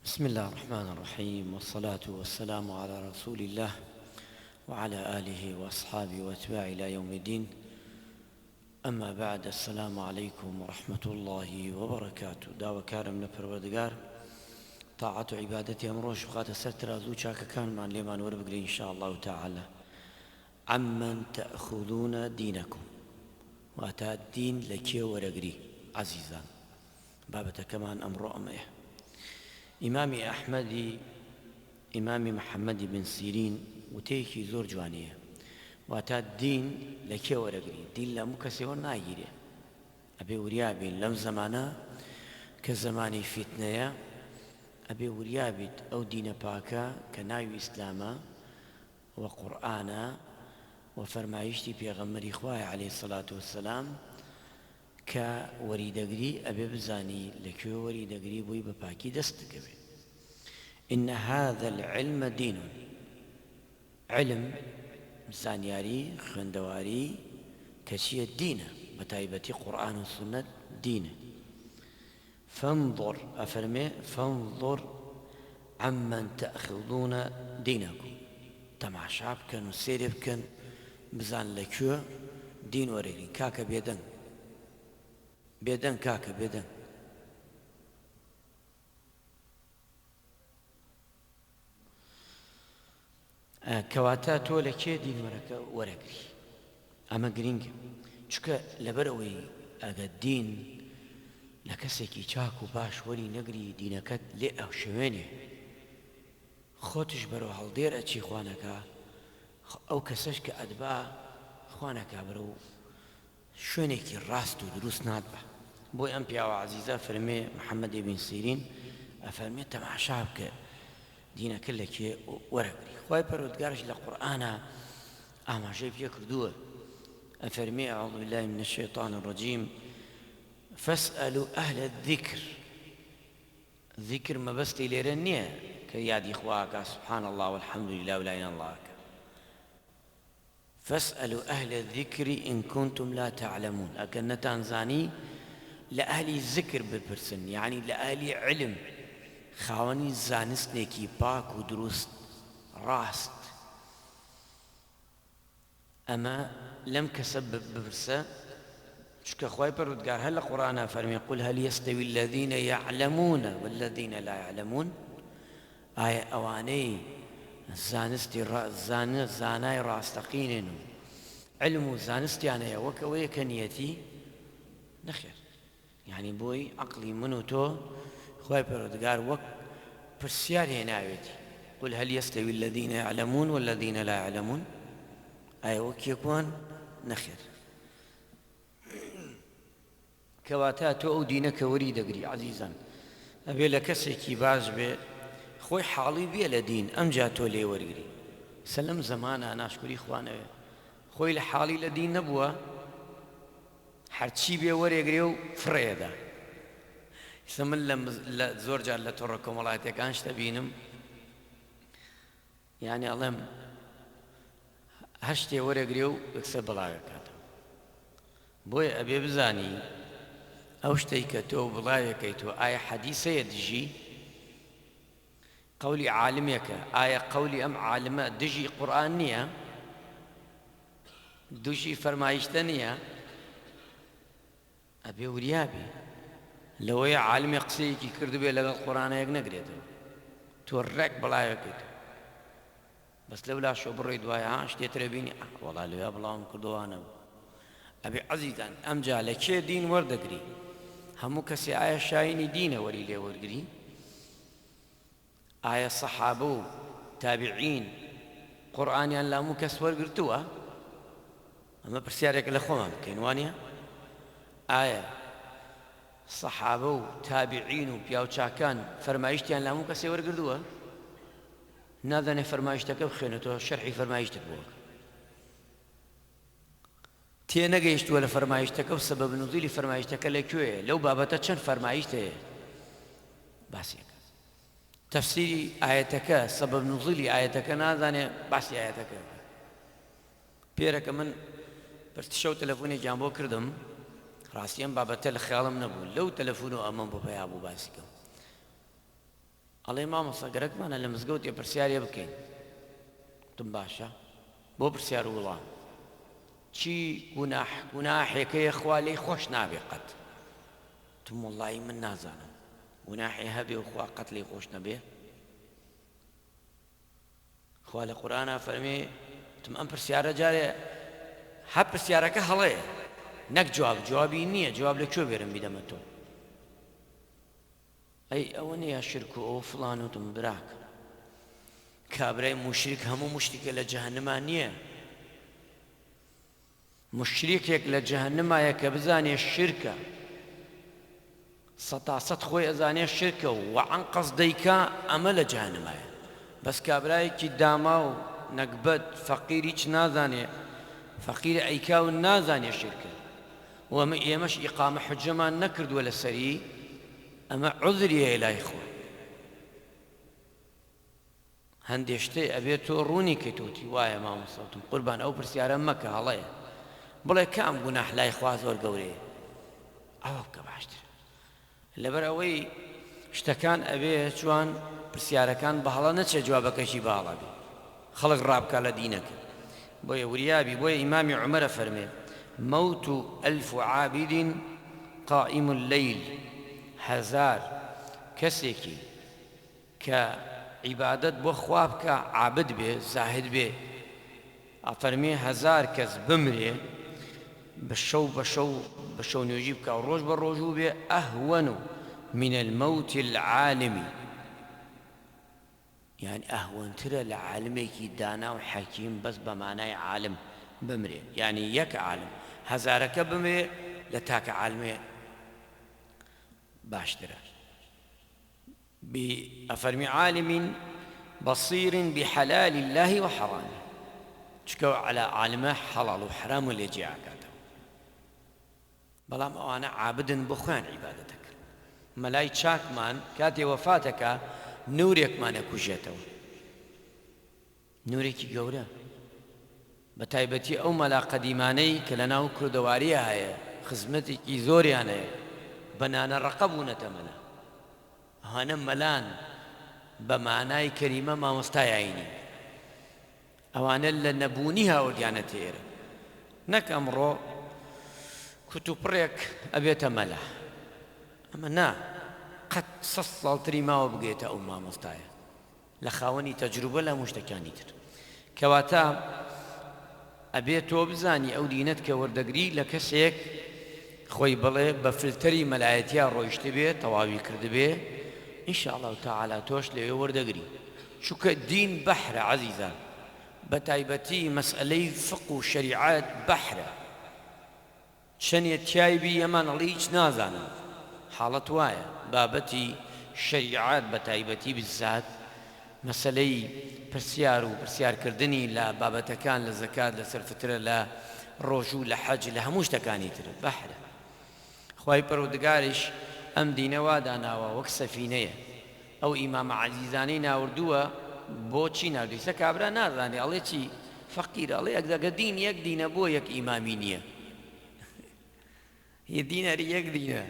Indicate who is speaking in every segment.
Speaker 1: بسم الله الرحمن الرحيم، والصلاة والسلام على رسول الله وعلى آله وأصحابه وأتباعه إلى يوم الدين. أما بعد، السلام عليكم ورحمة الله وبركاته. داوە کارم لە پەروەردگار طاعەت و عیبادەتی ئەمڕۆژ بخاتە سەر ترازوو چاکەکانمان لێمان وەربگرێ إن شاء الله تعالى. عمن تأخذون دينكم، واتە دین لە کێ وەرەگری عەزیزان. بابەتەکەمان ئەمڕۆ ئەمەیە. ئیمامی محەممەد بن سیرین وتەیەکی زۆر جوانەیە، واتە دین لە کێ وەرەگری؟ دین لە هەموو کەسێوە ناگیرێ. ئەبێ وریابین لەم زەمانە کە زەمانی فیتنەیە، ئەبێ وریابیت ئەو دینە پاکە کە ناوی ئیسلامە و قورئانە و فەرمایشتی پێغەمبەری خوایە عەلەیهی سەڵات وەسەلام کە وەریدەگری ئەبێ بزانی لەکوێ وەریدەگری بۆی بە پاکی دەست دەکەوێت. إن هذا العلم دين، علم زانیاری خوێندەواری کەچیە دینە، بە تایبەتی قورئان و سونەت دینە. فانظر ئەفەرمێ فانظر عمن تأخذون دينكم، تەماشا بکەن و سێرێ بکەن بزان لەکوێ دین وەرەگرین. کاکە بێدەنگ کاکە بێدەنگ. کەواتە تۆ لە کێ دین وەرەگری؟ ئەمە گرینگە، چونکە لەبەرەوەی ئەگە دین لە کەسێکی چاک و باش وەری نەگری، دینەکەت لێ ئەو شوێنێ خۆتش بەرەو هەڵدێر ئەچی خوانەکە، ئەو کەسەش کە ئەدبا خوانەکە بەرەو شوێنێکی ڕاست و دروست ناتبە. بۆی ئەم پیاوە عەزیزە فەرمێ محەممەد بن سیرین ئەفەرمێ تەماشا بکە دینەکە لەکێ وەرەگری. خوای پەروەردگارش لە قورئانە ئاماژەی پێ کردووە، ئەفەرمێ أعوذ بالله من الشيطان الرجيم فاسألوا أهل الذكر. ذکر مەبەستی لێرە نییە کە یادی خواکە سبحان الله والحمد لله ولا إله إلا الله. فاسألوا أهل الذكر إن كنتم لا تعلمون. ئەگەر نەتانزانی لە ئەهلی ذکر بپرسن، یعنی لە ئەهلی علم، خاوەنی زانستێکی پاک و دروست ڕاست. ئەمە لەم کەسە بپرسە، چونکە خوای پەروەردگار هەر لە قورئانە فەرمێ قل هل يستوي الذين يعلمون والذين لا يعلمون. ئایا ئەوانەی زانای ڕاستەقینن و علم و زانستیانەیە وەک ئەوەیە کە نیەتی؟ نەخێر. یعنی بۆی عەقڵی من و تۆ خوای پەروەردگار وەک پرسیار هێناوێتی قل هل يستوي الذين يعلمون والذين لا يعلمون. ئایا وەک یەکوان؟ نەخێر. کەواتە تۆ ئەو دینە کە وەری دەگری عەزیزان، ئەبێ لە کەسێکی باش بێ خۆی حاڵی بێ لە دین، ئەمجا تۆ لێ وەرگری. سەلەم زەمانە ناشکری خوانەوێ خۆی لە حاڵی لە دین نەبووە، هەرچی بێ وەرێگرێ و فڕێدا. من لە زۆر جار لە تۆڕە کۆمەڵایەتەکان شتە بینم، یعنی ئەڵێم هەر شتێ وەرێگرێ و یەکسەر بڵاوێکاتەوە. بۆیە ئەبێ بزانی ئەو شتەی کە تۆ بڵاوێکەیتەوە ئایا حەدیثەیە دژی؟ قولی عالمێکە، ئایا قولی ئەم عالمە دژی قورئان نییە؟ دژی فەرمایشتە نییە؟ ئەبێ وریابی لەوەیە عالمێ قسەیەکی کردبێ لەگەڵ قورئانە یەک نەگرێتەوە، تۆ ڕێک بڵاوێکەیتەوە، بەس لەولاشۆ بڕۆی دوایە شتێترە بینی وەڵا لەوێ بڵاوم کردووانە. ئەبێ عەزیزان ئەمجا لە کێ دین وەردەگری؟ هەموو کەسێ ئایا شاینی دینە وەری لێ وەرگری؟ ئایا سەحابە و تابعین قورئانیان لە هەموو کەس وەرگرتووە؟ ئەمە پرسیارێک لە خۆمان بکەین، وانە؟ ئایا سەحابە و تابعین و پیاوچاکان فەرمایشتیان لە هەموو کەسێ وەرگردووە؟ نازانێ فەرمایشتەکە بخوێنێتەوە، شەرحی فەرمایشتت بووە، تێ نەگەیشتووە لە فەرمایشتەکە و سەبەب نوزولی فەرمایشتەکە لەکوێیە، لەو بابەتە چەند فەرمایشت هەیە، باسیەکە. تەفسیری ئایەتەکە، سەبەب نوزولی ئایەتەکە نازانێ، باسی ئایەتەکە. پێرەکە من پرتشە و تەلەفۆنێکیان بۆ کردم، ڕاستی ئەم بابەتە لە خەیاڵم نەبوو، لەو تەلەفۆن و ئەمەم بۆ پێیا بوو باسیکەم. ئەڵێ مامۆستا گەرەکمانە لە مزگەوت یە پرسیارێ بکەین. وتم باشە، بۆ پرسیار وڵام چی گوناحێکەیە خوا لێی خۆش نابێ قەت؟ وتم وەڵڵی من نازانم گوناحێ هەبێ و خوا قەت لێی خۆش نەبێ؟ خوا لە قورئانە فەرمێ. وتم ئەم پرسیارە جارێ هەر پرسیارەکە هەڵەیە نەک جوابی نییە، جواب لەکوێ بێرم بیدەمە تۆ؟ ئەی ئەوە نیە شرک و ئەوە فڵان. وتم براک کابرای موشریک هەموو مشتێکە لە جەهەنەما نییە. مشریکێک لە جەهەنەمایە کە بزانێ شرکە، سەتاسەد خۆی ئەزانێ شرکە و وەعەن قەسدەیکا ئەمە لە جەهەنەمایە. بەس کابرایەکی داما و نەکبەت فەقیری هیچ نازانێ، فەقیر ئەیکا و نازانێ شرکە و ئێمەش ئیقامە حوجەمان نەکردووە لەسەری، ئەمە عوذری هەیە لای خۆ. هەندێک شتێ ئەبێت تۆ ڕوونی کەیتۆتی وایە مامۆستاوتم قوربان ئەو پرسیارە مەکە هەڵەیە، بڵێ کام گوناح لای خوا زۆر گەورەیە، ئەوە بکە باشتر. لەبەر ئەوەی شتەکان ئەبێ چوان پرسیارەکان بەهەڵە نەچێ جوابەکەشی باڵا بێ، خەڵک ڕابکە لە دینەکە. بۆیە وریابی بۆیە ئیمامی عومەرە فەرمێ مەوت ئەلف عابد قائم الليل، هەزار کەسێکی کە عیبادەت بۆ خوا بکە عابد بێ زاهد بێ، ئەفەرمێ هەزار کەس بمرێ بە شەو نوێژی بکە و ڕۆژ بە ڕۆژوو بێ ئەهوەن من المەوت العالمی، یعنی ئەهوەنترە لە عالمێکی دانا و حەکیم بەس بە مانای عالم بمرێ، یعنی یەک عالم هەزارەکە بمرێ لە تاکە عالمێ باشترە. ئەفەرمی عالم بەصیر بحلال الله وحرامه، چکە على عالمە حەڵاڵ و حرام و لێجێ ئاگاتەوە. بەڵام ئەوانە عابدن بۆ خۆیان عیبادەتەکە. مەلای چاکمان کاتێ وەفاتەکە نورێکمانە کوژێتەوە، نورێکی گەورە، بە تایبەتی ئەو مەلا قەدیمانەی کە لە ناو کوردەواریە هەیە، خزمەتێکی زۆریان هەیە، بەنانە ڕەقە بوونەتە منە. ئەوانە مەلان بە مانای کەریمە مامۆستای ئاینی، ئەوانە لە نەبوونی هاوردیانە تێرە، نەک ئەمڕۆ کوتوپڕێک ئەبێتە مەلا. ئەمە نا، قەت 100 ساڵتری ماوە بگێتە ئەو مامۆستایە لە خاوەنی تەجروبە لە هەموو شتەکانی تر. کەواتە ئەبێت تۆ بزانی ئەو دینەت کە وەردەگری لە کەسێک خۆی بڵێ بە فلتەری مەلایەتیا ڕۆیشتە بێ، تەواوی کردبێ، ئینشاءالله تەعالا تۆش لەوێ وەردەگری. چونکە دین بەحرە عەزیزان، بە تایبەتی مەسئلەی فقه و شەریعەت بەحرە، چەندێ تیایبی ئەمان ئەڵێ هیچ نازانم، حاڵەت وایە. بابەتی شەریعەت بە تایبەتی بزات مەسەلەی پرسیار و پرسیارکردنی لە بابەتەکان لە زەکات، لە سەرفترە، لە ڕۆژوو، لە حەج، لە هەموو شتەکانی تر بەحرە. خوای پەروەردگاریش ئەم دینەوا داناوە وەک سەفینەیە، ئەو ئیمامە عەزیزانەی ناوردووە بۆچی ناردوویسە کابرا نازانێ، ئەڵێ چی فەقیرە، ئەڵێ ئەگەر دین یەک دینە بۆ یەک ئیمامی نییە، هی دینەری یەک دینە،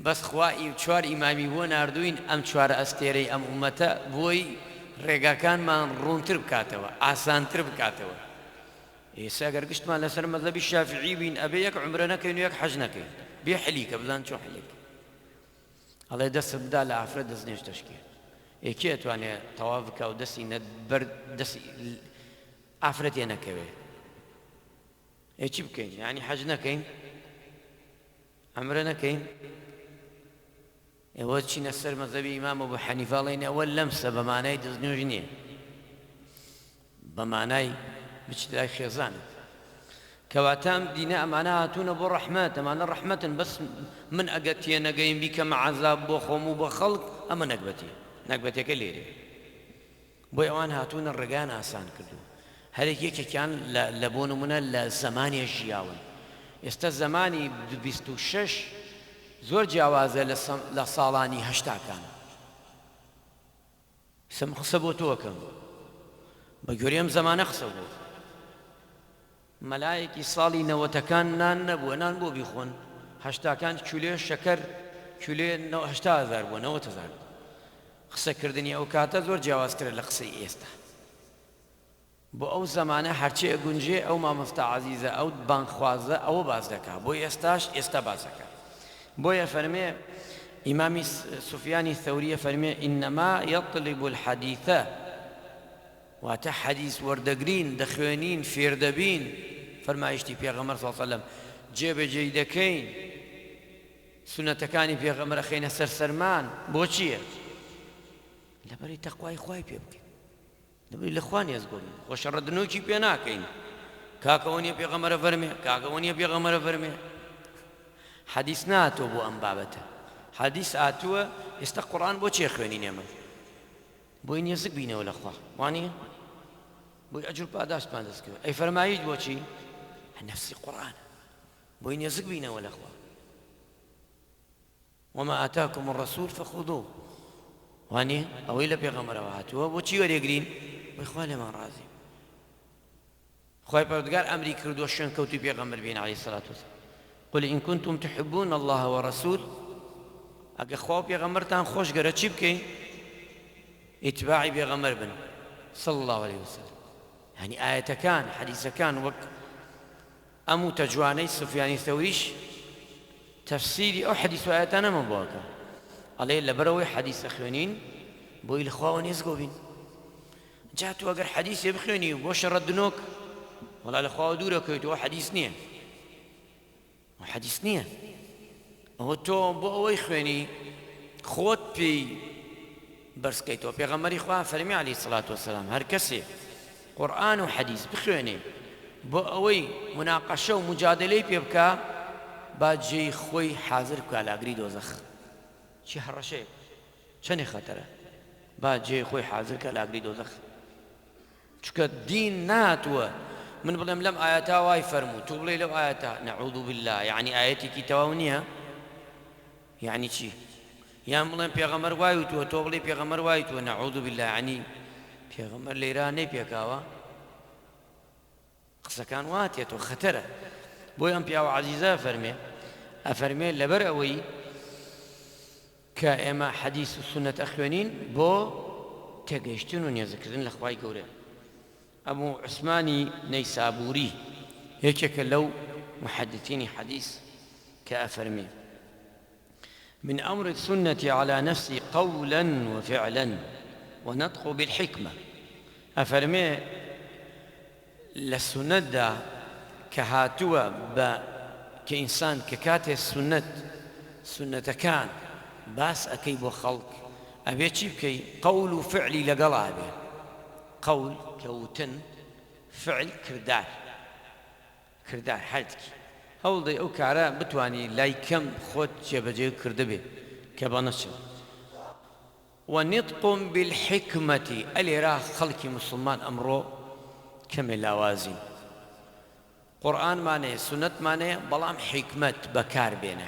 Speaker 1: بەس خوا چوار ئیمامی بۆ ناردووین ئەم چوارە ئەستێرەی ئەم ئومەتە بۆی ڕێگاکانمان ڕوونتر بکاتەوە، ئاسانتر بکاتەوە. ئێستا ئەگەر گشتمان لەسەر مەذهەبی شافعی بین ئەبێ یەک عومرە نەکەین و یەک حەج نەکەین، بێ حلیکە بزان چۆن حلیکە. ئەڵێ دەستت بدا لە ئافرەت دەست نێشتەشکێ، یەکی ئەتوانێت تەواف بکە و دەستی بەر دەستی ئافرەتێ نەکەوێ، چی بکەین؟ یعنی حەج نەکەین، عومرە نەکەین؟ ئێوە چینە سەر مەذهەبی ئیمام ئەبوو حەنیفە ئەڵێن ئەوە لەمسە بە مانای دەستنوێژ نییە، بە مانای بچیت لای خێزانت. کەواتە ئەم دینە ئەمانە هاتوونە بۆ ڕەحمەت، ئەمانە ڕەحمەتن، بەس من ئەگەر تێنەگەیم بیکەمە عەزاب بۆ خۆم و بە خەڵک، ئەمە نەکبەتیە، نەکبەتەکە لێرێ. بۆی ئەوان هاتوونە ڕێگان ئاسان کردو. هەرێک یەکێکیان لە بۆ نمونە لە زەمانێ ژیاون. ئێستا زەمانی 26 زۆر جیاوازە لە ساڵانی هەشتاکان. قسە بۆ تۆکەم، بە گوێرەی ئەم زەمانە قسە بۆ مەلایەکی ساڵی 90ەکان نان نەبووە، نان بۆ بیخۆن، هەشتاکان کیلۆ شەکەر کیلۆ 80,000 بووە، 90,000. قسەکردنی ئەو کاتە زۆر جیاوازترە لە قسەی ئێستا. بۆ ئەو زەمانە هەرچی ئەگونجێ ئەو مامۆستا عەزیزە ئەو بانگخوازە ئەوە باز دەکات، بۆ ئێستاش ئێستا باز دەکات. بۆیە فەرمێ ئیمامی سوفیانی ثەوریە فەرمێ ئینەما یەطلب الحەدیثە، واتە حەدیث وەردەگرین، دەخوێنین، فێردەبین، فەرمایشتی پێغەمبەر صلی الله علیه وسلم جێبەجێی دەکەین، سونەتەکانی پێغەمبەر خەینە سەرسەرمان. بۆ چییە؟ لەبەری تەقوای خوای پێ بکەین، لەبەری لە خوا نێزگۆین، خۆشەڕەدنۆکی پێ ناکەین. کاکەوە نییە پێغەمبەرە فەرمێ، کاکەوە نییە پێغەمبەرە فەرمێ. حەدیث ناتۆ بۆ ئەم بابەتە، حەدیث ئاتووە. ئێستا قورئان بۆ چێ خوێنین ئێمە؟ بۆی نێزک بینەوە لە خوا، وانە؟ بۆی ئەجر پاداشتمان دەستکەوێت. ئەی فەرمایید بۆچی؟ نەفسی قورئانە، بۆی نێزک بینەوە لە خوا. وما آتاكم الرسول فخذوه، وانێ؟ ئەوەی لە پێغەمبەرەوە هاتووە، بۆچی وەرێگرین؟ بۆی خوا لێمان ڕازی. خوای پەروەردگار ئەمری کردووە شوێن کەوتی پێغەمبەر بین عەلەیهی سەڵات وەسەلام. قل إن كنتم تحبون الله ورسول، ئەگە خوا و پێغەمبەرتان خۆش گەرە چی بکەین؟ ئیتباعی پێغەمبەر بن صلی الله عليه وسلم. یعنی ئایەتەکان حەدیثەکان وەک ئەم وتە جوانەی سوفیانی ثەوریش تەفسیری ئەو حەدیث و ئایەتانەمان بۆکە، ئەڵێ لەبەرەوەی حەدیثە خوێنین بۆی لە خواوە نێزگۆ بین. جا تۆ ئەگەر حەدیثێ بخوێنی بۆ شەڕەدنۆک، وەڵا لە خواوە دوورەکەویتەوە، حەدیث نییە، حەدیث نییە. ئەوە تۆ بۆ ئەوەی خوێنی خۆت پێی بەرزکەیتەوە. پێغەمبەری خوا فەرمی عەلەیهی سەڵات وەسەلام هەر کەسێ قورئان و حەدیث بخوێنێ بۆ ئەوەی مناقەشە و مجادلەی پێ بکە، با جێی خۆی حازر بکە لاگری دۆزەخ. چی هەڕەشەیە، چەندێ خەتەرە، با جێی خۆی حازر کە لاگری دۆزەخ. چونکە دین ناتووە من بڵێم لەم ئایەتا وای فەرموو، تۆ بڵێ لەو ئایەتا نەعوذ بالله، یعنی ئایەتێکی تەواو نییە. یعنی چی؟ یان بڵێم پێغەمبەر وای وتووە، تۆ بڵێ پێغەمبەر وای وتووە، نەعوذ بالله، یعنی پێغەمبەر لێرە نەیپێکاوە. قسەکان واتێتەوە، خەتەرە. بۆی ئەم پیاوە عەزیزە ئەفەرمێ لەبەر ئەوەی کە ئێمە حەدیث و سونەت ئەخوێنین بۆ تێگەیشتن و نێزەکردن لە خوای گەورە. ئەبوو عوسمانی نەیسابووری یەکێکە لەو محەدثینی حەدیث کە ئەفەرمێ من أمر السنة على نفسي قولا وفعلا ونطق بالحكمة. أفرمي للسنة دا كهاتوا كإنسان ككاته سنة كان باس أكيب وخلق أبي بكي قول وفعلي لقلا به. قول كوتن، فعل كردار حالتك هەوڵدەی ئەو کارە بتوانی لای کەم خۆت جێبەجێ کردبێ کە بە نەچێت. ونطق بالحكمة، ئەلێرا خەڵکی مسلمان ئەمڕۆ کەمێ لاوازین. قورئانمانەیە، سونەتمانەیە، بەڵام حیکمەت بەکار بێنە.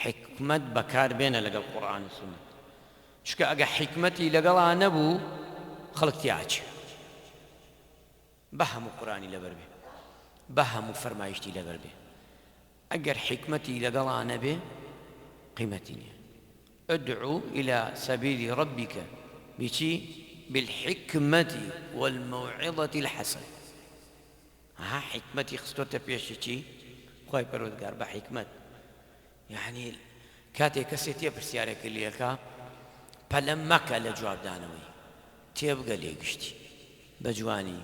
Speaker 1: حیکمەت بەکار بێنە لەگەڵ قورئان و سونەت. چونکە ئەگە حیکمەتی لەگەڵا نەبوو خەڵک تیاچێ، بە هەموو قورئانی لەبەر بێ، بە هەموو فەرمایشتی لەبەر بێ. ئەگەر حیکمەتی لەگەڵا نەبێ قیمەتی نییە. ادعو إلى سبيل ربك بشي بالحكمة والموعظة الحسنة. ها حكمتي خستوتا بيشي شي خوي پروردگار بحكمت، يعني كاتي كسيتي برسيارك اللي يكا پلمك لجواب دانوي تيبقى ليقشتي بجواني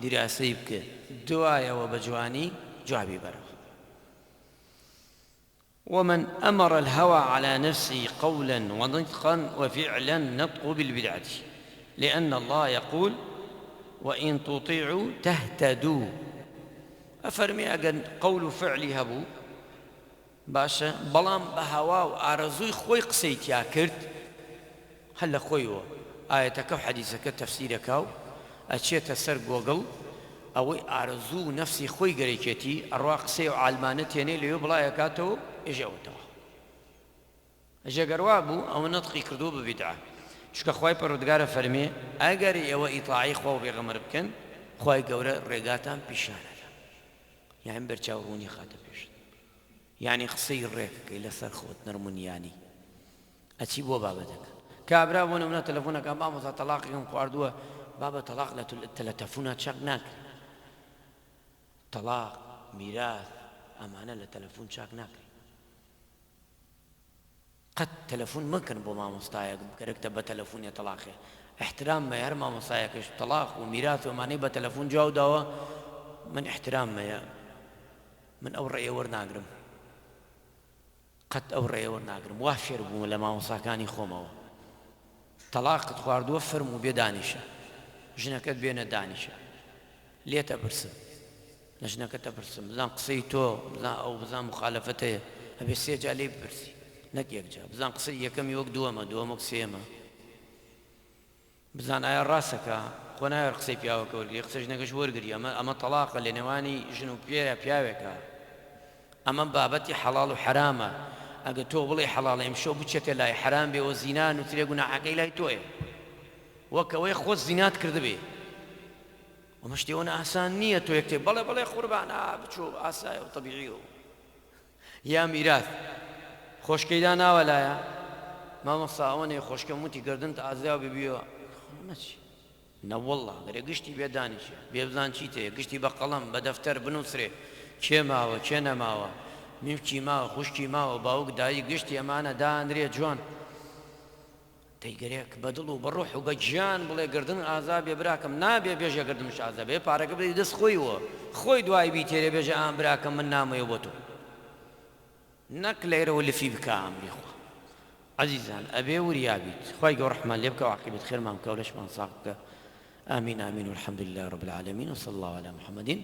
Speaker 1: دراسي بك دوايا وبجواني جوابي برا. ومن أمر الهوى على نفسه قولا ونطقا وفعلا نطق بالبدعة، لأن الله يقول وإن تطيعوا تهتدوا. أفرمي أجن قول فعلي هبو باشا بلام بهوا وأرزوي خوي قسيت يا كرت هلا خويو آيتك وحديثك تفسيرك أشيت السر جوجل أو أرزو نفسي خوي قريتي الرواق سيو علمانتيني ليو بلا يكاتو إجاوتوا إجا قروابو أو نطقي كردو ببدعة. شكا خواي پروردگار فرمي أجر يو إطاعي خواو بيغمر بكن خواي قورا رقاتان بيشانا، يعني برچاوروني خاطر بيش، يعني خصي الريك إلى سر خوت نرمونياني أتي بو بابتك کابرا بۆ نمونە تەلەفۆنەکە مامۆستا تەلاقێکم خواردووە بابە تەلاق لە تەلەفۆنە چەک ناکرێت تەلاق میراث ئەمانە لە تەلەفۆن چاک ناکرێت قەت تەلەفۆن مەکەن بۆ مامۆستایەک بکەرێکتە بە تەلەفۆنیە تەلاقێ احترام مەیە هەر مامۆستایەکەش تەلاق و میراث و ئەمانەی بە تەلەفۆن جواو داوە من احترام مەیە من ئەو ڕێیە وەرناگرم قەت ئەو ڕێیە وەرناگرم وا فێر بووم لە مامۆستاکانی خۆمەوە تەلاقت خواردووە فەرموو بێ دانیشە ژنەکەت بێنە دانیشە لێتە پرسم لە ژنەکەتە پرسم بزان قسەی تۆ بزان ئەو بزان مخالەفەت هەیە هەبێ سێ جا لێ بپرسی نەک یەکجا بزان قسەی یەکەمی وەک دووەمە دووەم وەک سێمە بزان ئایا ڕاستەکە خۆ ناوێت قسەی پیاوەکە وەرگری قسە ژنەکەش وەرگری ئەمە تەلاقە لە نێوانی ژن و پێرە پیاوێکە ئەمە بابەتی حەڵاڵ و حرامە ئەگە تۆ بڵێ حەڵاڵە ئەمشەو بچێتە لای حرام بێ و زینا نووترێ گوناحەکەی لای تۆیە وەک ئەوەی خۆت زینات کردبێ ومە شتێوەنە ئاسان نییە تۆ یەکتێ بەڵێ بەڵێ قوربان بچۆ ئاسایە و تەبیعیەوە یا میراث خۆشکەیدا ناوە لایە مامۆستا ئەوەنێ خۆشکە موتی گردنت ئازیا و ببیەوە نەچی نەوەڵڵا گەرێ گشتی بێ دانیشە بێ بزان چیتەیە گشتی بە قەڵەم بە دەفتەر بنووسرێ کێ ماوە کێ نەماوە میمکی ماوە خوشکی ماوە باوک دایی گشتی ئەمانە دانرێ جوان تەیگەرێک بە دڵ و بە ڕوح و بە گیان بڵێ گردن ئازا بێ براکەم نابێ بێژە گردنش ئازا بێ پارەکە بدەی دەست خۆیەوە خۆی دوای بیتێرێ بێژە ئام براکەم من نامەیە بۆ تۆ نەک لێرەوە لفی بکە ئەمری خوا عەزیزان ئەبێ وریابیت خوای گەورە ڕەحمان لێ بکە و عاقبەت خێرمان بکە و لەشمان ساغ بکە آمين آمين والحمد لله رب العالمين وصلى الله على محمد